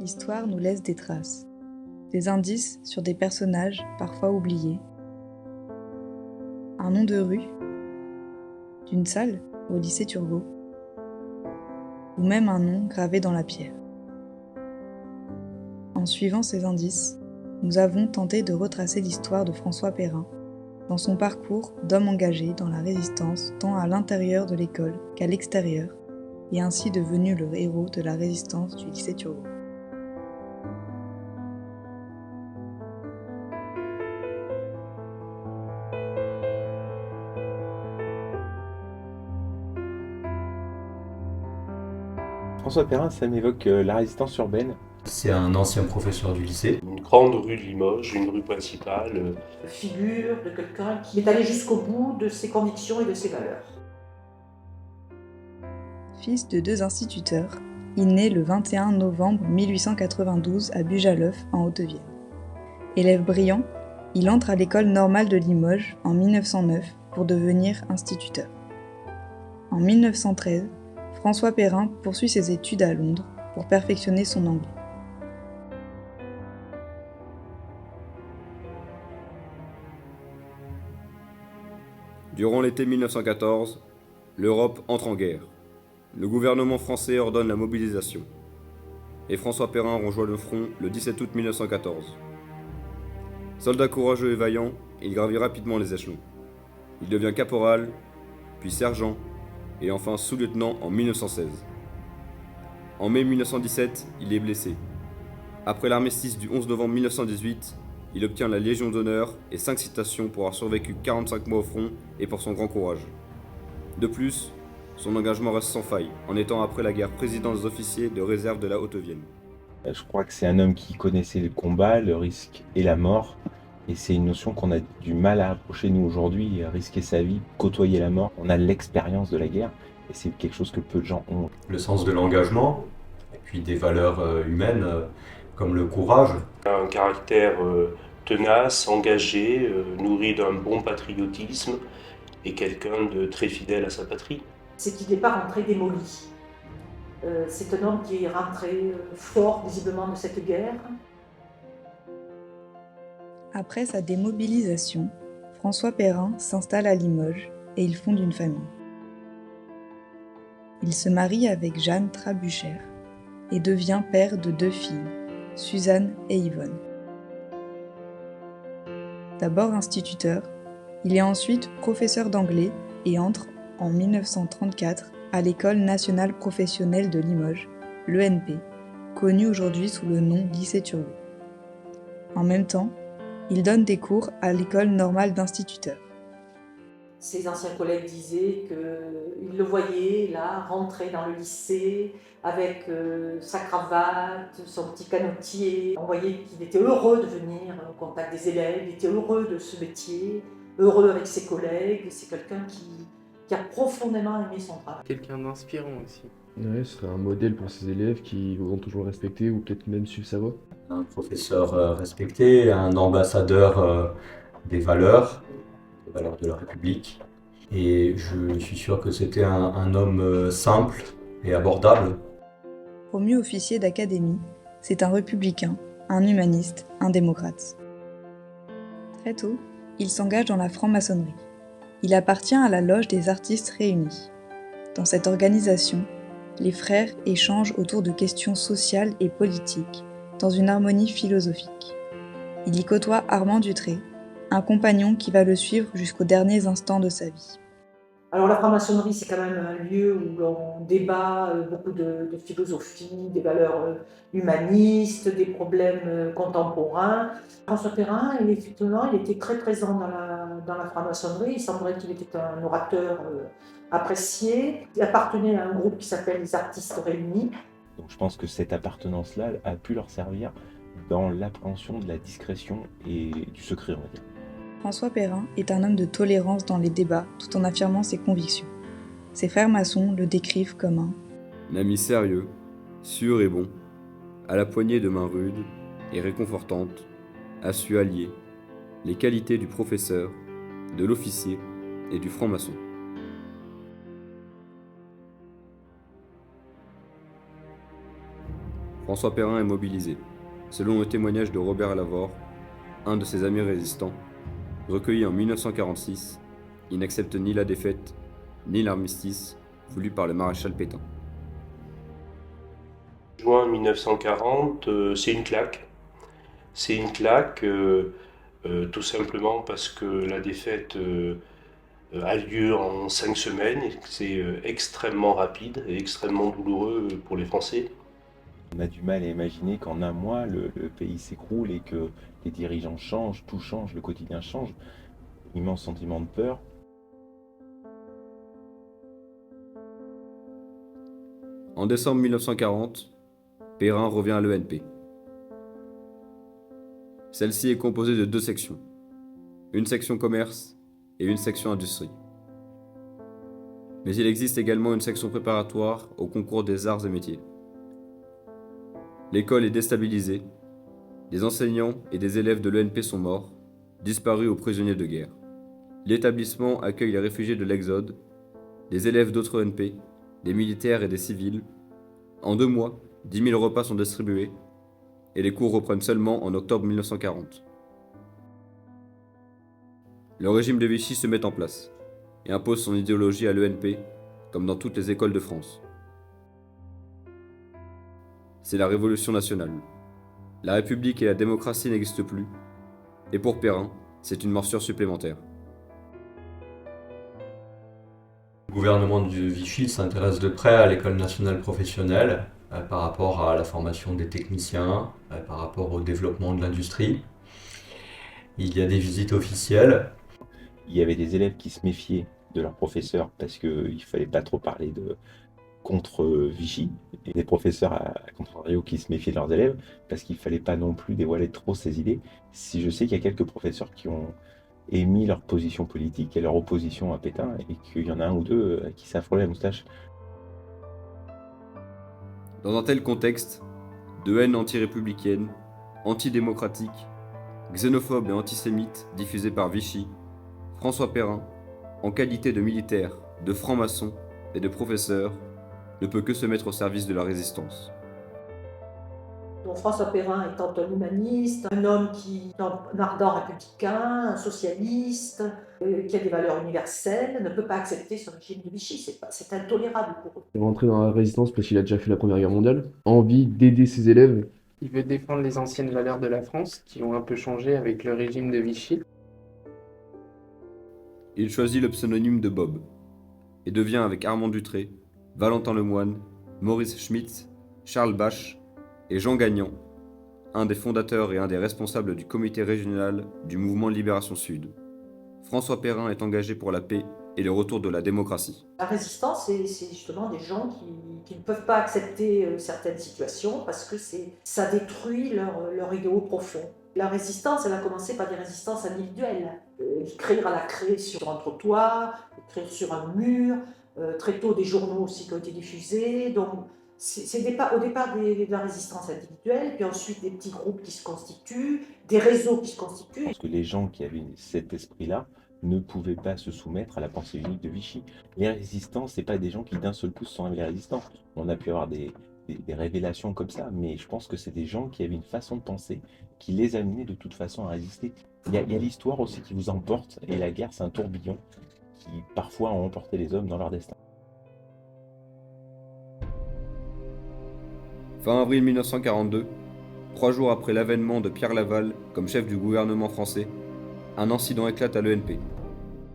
L'histoire nous laisse des traces, des indices sur des personnages parfois oubliés, un nom de rue, d'une salle au lycée Turgot, ou même un nom gravé dans la pierre. En suivant ces indices, nous avons tenté de retracer l'histoire de François Perrin dans son parcours d'homme engagé dans la résistance tant à l'intérieur de l'école qu'à l'extérieur, et ainsi devenu le héros de la résistance du lycée Turgot. François Perrin, ça m'évoque la résistance urbaine. C'est un ancien professeur du lycée. Une grande rue de Limoges, une rue principale. Figure de quelqu'un qui est allé jusqu'au bout de ses convictions et de ses valeurs. Fils de deux instituteurs, il naît le 21 novembre 1892 à Bujaleuf, en Haute-Vienne. Élève brillant, il entre à l'école normale de Limoges en 1909 pour devenir instituteur. En 1913, François Perrin poursuit ses études à Londres pour perfectionner son anglais. Durant l'été 1914, l'Europe entre en guerre. Le gouvernement français ordonne la mobilisation. Et François Perrin rejoint le front le 17 août 1914. Soldat courageux et vaillant, il gravit rapidement les échelons. Il devient caporal, puis sergent, et enfin sous-lieutenant en 1916. En mai 1917, il est blessé. Après l'armistice du 11 novembre 1918, il obtient la Légion d'honneur et 5 citations pour avoir survécu 45 mois au front et pour son grand courage. De plus, son engagement reste sans faille, en étant après la guerre président des officiers de réserve de la Haute-Vienne. Je crois que c'est un homme qui connaissait le combat, le risque et la mort. Et c'est une notion qu'on a du mal à approcher nous aujourd'hui, risquer sa vie, côtoyer la mort. On a l'expérience de la guerre et c'est quelque chose que peu de gens ont. Le sens de l'engagement, et puis des valeurs humaines comme le courage. Un caractère tenace, engagé, nourri d'un bon patriotisme et quelqu'un de très fidèle à sa patrie. C'est qu'il n'est pas rentré démoli. C'est un homme qui est rentré fort visiblement de cette guerre. Après sa démobilisation, François Perrin s'installe à Limoges et il fonde une famille. Il se marie avec Jeanne Trabuchère et devient père de 2 filles, Suzanne et Yvonne. D'abord instituteur, il est ensuite professeur d'anglais et entre en 1934 à l'École nationale professionnelle de Limoges, l'ENP, connue aujourd'hui sous le nom Lycée Turgot. En même temps, il donne des cours à l'École normale d'instituteurs. Ses anciens collègues disaient qu'ils le voyaient là, rentrer dans le lycée avec sa cravate, son petit canotier. On voyait qu'il était heureux de venir au contact des élèves, il était heureux de ce métier, heureux avec ses collègues. C'est quelqu'un qui a profondément aimé son travail. Quelqu'un d'inspirant aussi. Ouais, ce serait un modèle pour ses élèves qui vont toujours le respecter ou peut-être même suivre sa voie. Un professeur respecté, un ambassadeur des valeurs de la République. Et je suis sûr que c'était un homme simple et abordable. Promu officier d'académie, c'est un républicain, un humaniste, un démocrate. Très tôt, il s'engage dans la franc-maçonnerie. Il appartient à la loge des artistes réunis. Dans cette organisation, les frères échangent autour de questions sociales et politiques, dans une harmonie philosophique. Il y côtoie Armand Dutré, un compagnon qui va le suivre jusqu'aux derniers instants de sa vie. Alors la franc-maçonnerie, c'est quand même un lieu où l'on débat beaucoup de philosophie, des valeurs humanistes, des problèmes contemporains. François Perrin, il était très présent dans la franc-maçonnerie. Il semblerait qu'il était un orateur apprécié. Il appartenait à un groupe qui s'appelle les Artistes Réunis. Donc je pense que cette appartenance-là a pu leur servir dans l'appréhension de la discrétion et du secret, on va dire. François Perrin est un homme de tolérance dans les débats tout en affirmant ses convictions. Ses frères maçons le décrivent comme un ami sérieux, sûr et bon, à la poignée de main rude et réconfortante, a su allier les qualités du professeur, de l'officier et du franc-maçon. François Perrin est mobilisé. Selon le témoignage de Robert Lavore, un de ses amis résistants, recueilli en 1946, il n'accepte ni la défaite, ni l'armistice voulu par le maréchal Pétain. Juin 1940, c'est une claque. C'est une claque tout simplement parce que la défaite a lieu en 5 semaines et que c'est extrêmement rapide et extrêmement douloureux pour les Français. On a du mal à imaginer qu'en un mois, le pays s'écroule et que les dirigeants changent, tout change, le quotidien change. Immense sentiment de peur. En décembre 1940, Perrin revient à l'ENP. Celle-ci est composée de 2 sections, une section commerce et une section industrie. Mais il existe également une section préparatoire au concours des arts et métiers. L'école est déstabilisée, des enseignants et des élèves de l'ENP sont morts, disparus ou prisonniers de guerre. L'établissement accueille les réfugiés de l'Exode, des élèves d'autres ENP, des militaires et des civils. En 2 mois, 10 000 repas sont distribués et les cours reprennent seulement en octobre 1940. Le régime de Vichy se met en place et impose son idéologie à l'ENP, comme dans toutes les écoles de France. C'est la Révolution nationale. La République et la démocratie n'existent plus, et pour Perrin, c'est une morsure supplémentaire. Le gouvernement de Vichy s'intéresse de près à l'école nationale professionnelle par rapport à la formation des techniciens, par rapport au développement de l'industrie. Il y a des visites officielles. Il y avait des élèves qui se méfiaient de leurs professeurs parce qu'il ne fallait pas trop parler contre Vichy, et des professeurs à contrario qui se méfiaient de leurs élèves parce qu'il ne fallait pas non plus dévoiler trop ses idées. Si je sais qu'il y a quelques professeurs qui ont émis leur position politique et leur opposition à Pétain, et qu'il y en a un ou deux qui s'affrolaient la moustache. Dans un tel contexte, de haine anti-républicaine, antidémocratique, xénophobe et antisémite diffusée par Vichy, François Perrin, en qualité de militaire, de franc-maçon et de professeur, ne peut que se mettre au service de la résistance. Donc François Perrin étant un humaniste, un homme qui est un ardent républicain, un socialiste, qui a des valeurs universelles, ne peut pas accepter ce régime de Vichy. C'est intolérable pour eux. Il est rentré dans la résistance parce qu'il a déjà fait la Première Guerre mondiale. Envie d'aider ses élèves. Il veut défendre les anciennes valeurs de la France qui ont un peu changé avec le régime de Vichy. Il choisit le pseudonyme de Bob et devient avec Armand Dutré, Valentin Lemoine, Maurice Schmitt, Charles Bach et Jean Gagnan, un des fondateurs et un des responsables du comité régional du mouvement Libération Sud. François Perrin est engagé pour la paix et le retour de la démocratie. La résistance, c'est justement des gens qui ne peuvent pas accepter certaines situations parce que ça détruit leur idéaux profond. La résistance, elle a commencé par des résistances individuelles. Écrire à la craie sur un trottoir, écrire sur un mur, très tôt des journaux aussi qui ont été diffusés. Donc, c'est au départ de la résistance individuelle, puis ensuite des petits groupes qui se constituent, des réseaux qui se constituent. Parce que les gens qui avaient cet esprit-là ne pouvaient pas se soumettre à la pensée unique de Vichy. Les résistants, c'est pas des gens qui d'un seul coup se sont révélés résistants. On a pu avoir des révélations comme ça, mais je pense que c'est des gens qui avaient une façon de penser qui les amenait de toute façon à résister. Il y a l'histoire aussi qui vous emporte, et la guerre, c'est un tourbillon qui parfois ont emporté les hommes dans leur destin. Fin avril 1942, 3 jours après l'avènement de Pierre Laval comme chef du gouvernement français, un incident éclate à l'ENP.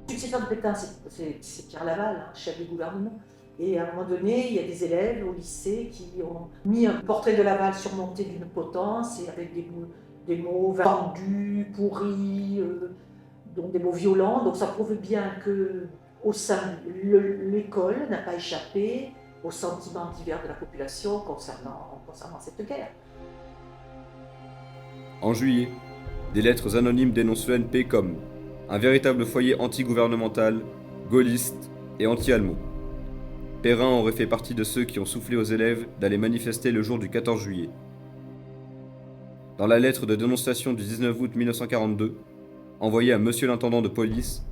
Le successeur de Pétain, c'est Pierre Laval, chef du gouvernement. Et à un moment donné, il y a des élèves au lycée qui ont mis un portrait de Laval surmonté d'une potence et avec des mots vendus, pourris, donc des mots violents. Donc ça prouve bien que au sein de l'école n'a pas échappé aux sentiments divers de la population concernant cette guerre. En juillet, des lettres anonymes dénoncent l'ENP comme un véritable foyer anti-gouvernemental, gaulliste et anti-allemand. Perrin aurait fait partie de ceux qui ont soufflé aux élèves d'aller manifester le jour du 14 juillet. Dans la lettre de dénonciation du 19 août 1942, envoyée à monsieur l'intendant de police,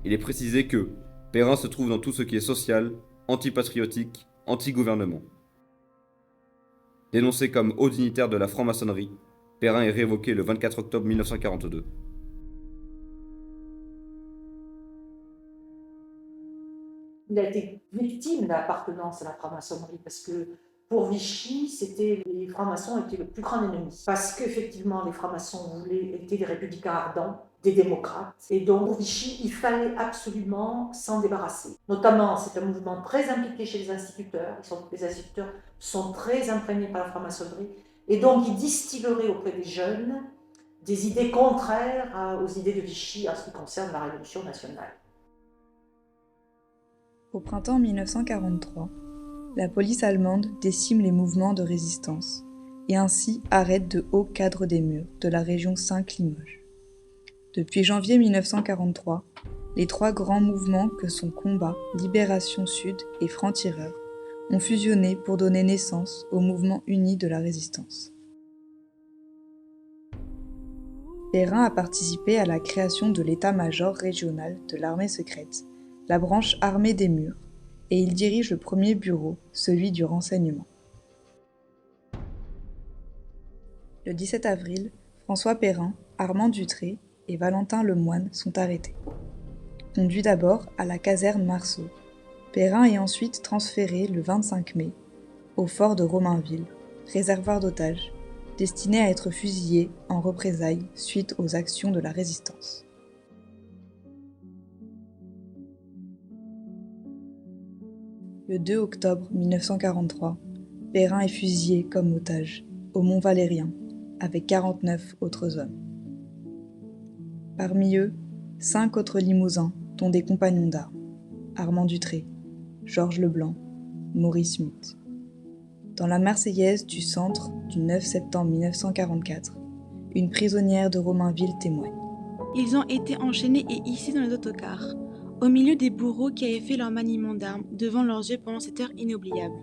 il est précisé que Perrin se trouve dans tout ce qui est social, antipatriotique, anti-gouvernement. Dénoncé comme haut dignitaire de la franc-maçonnerie, Perrin est révoqué le 24 octobre 1942. Il a été victime d'appartenance à la franc-maçonnerie parce que pour Vichy, les francs-maçons étaient le plus grand ennemi. Parce qu'effectivement, les francs-maçons étaient des républicains ardents, des démocrates. Et donc, pour Vichy, il fallait absolument s'en débarrasser. Notamment, c'est un mouvement très impliqué chez les instituteurs. Les instituteurs sont très imprégnés par la franc-maçonnerie. Et donc, ils distilleraient auprès des jeunes des idées contraires aux idées de Vichy en ce qui concerne la Révolution nationale. Au printemps 1943, la police allemande décime les mouvements de résistance et ainsi arrête de hauts cadres des murs de la région 5 Limoges. Depuis janvier 1943, les trois grands mouvements que sont Combat, Libération Sud et Francs-Tireurs ont fusionné pour donner naissance au mouvement uni de la résistance. Perrin a participé à la création de l'état-major régional de l'armée secrète, la branche armée des murs, et il dirige le premier bureau, celui du renseignement. Le 17 avril, François Perrin, Armand Dutré et Valentin Lemoine sont arrêtés. Conduit d'abord à la caserne Marceau, Perrin est ensuite transféré le 25 mai au fort de Romainville, réservoir d'otages, destiné à être fusillé en représailles suite aux actions de la résistance. Le 2 octobre 1943, Perrin est fusillé comme otage au Mont Valérien avec 49 autres hommes. Parmi eux, 5 autres Limousins, dont des compagnons d'armes, Armand Dutré, Georges Leblanc, Maurice Muth. Dans la Marseillaise du Centre du 9 septembre 1944, une prisonnière de Romainville témoigne. Ils ont été enchaînés et hissés dans les autocars, au milieu des bourreaux qui avaient fait leur maniement d'armes devant leurs yeux pendant cette heure inoubliable.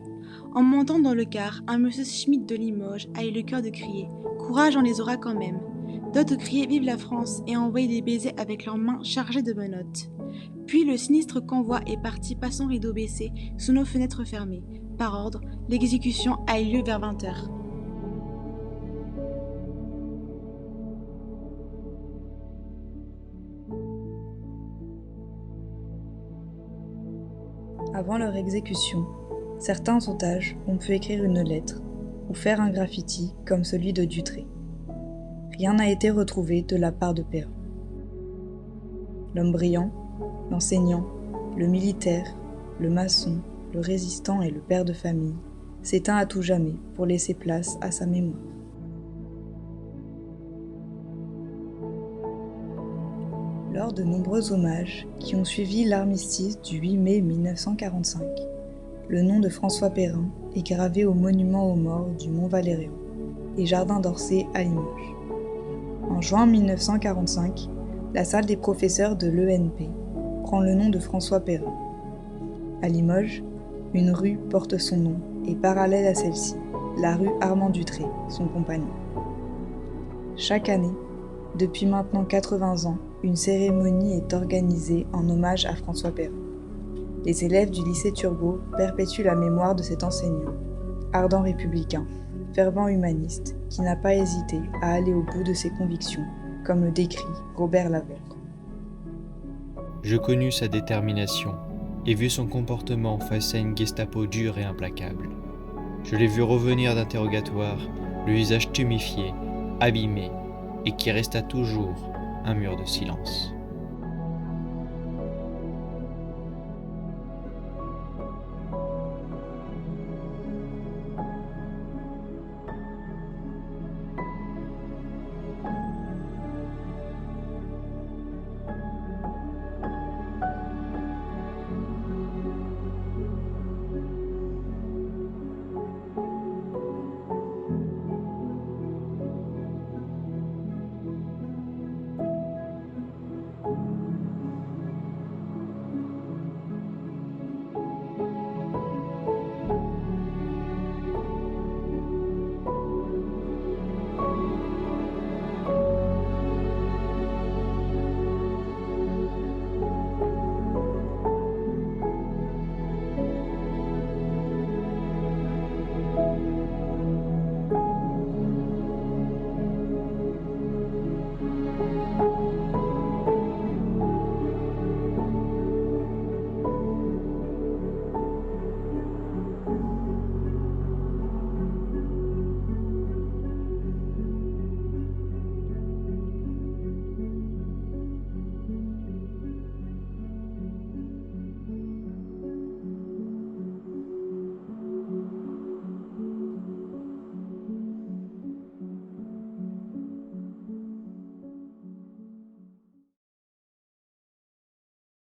En montant dans le car, un monsieur Schmitt de Limoges a eu le cœur de crier « Courage, on les aura quand même !» D'autres criaient « Vive la France !» et envoyaient des baisers avec leurs mains chargées de menottes. Puis le sinistre convoi est parti passant rideau baissé, sous nos fenêtres fermées. Par ordre, l'exécution a eu lieu vers 20h. Avant leur exécution, certains otages ont pu écrire une lettre ou faire un graffiti comme celui de Dutré. Rien n'a été retrouvé de la part de Perrin. L'homme brillant, l'enseignant, le militaire, le maçon, le résistant et le père de famille s'éteint à tout jamais pour laisser place à sa mémoire. Lors de nombreux hommages qui ont suivi l'armistice du 8 mai 1945, le nom de François Perrin est gravé au monument aux morts du Mont Valérien et Jardin d'Orsay à Limoges. En juin 1945, la salle des professeurs de l'ENP prend le nom de François Perrin. À Limoges, une rue porte son nom et parallèle à celle-ci, la rue Armand Dutré, son compagnon. Chaque année, depuis maintenant 80 ans, une cérémonie est organisée en hommage à François Perrin. Les élèves du lycée Turgot perpétuent la mémoire de cet enseignant, ardent républicain, fervent humaniste, qui n'a pas hésité à aller au bout de ses convictions, comme le décrit Robert Lavendre. Je connus sa détermination et vis son comportement face à une Gestapo dure et implacable. Je l'ai vu revenir d'interrogatoire, le visage tuméfié, abîmé, et qui resta toujours un mur de silence.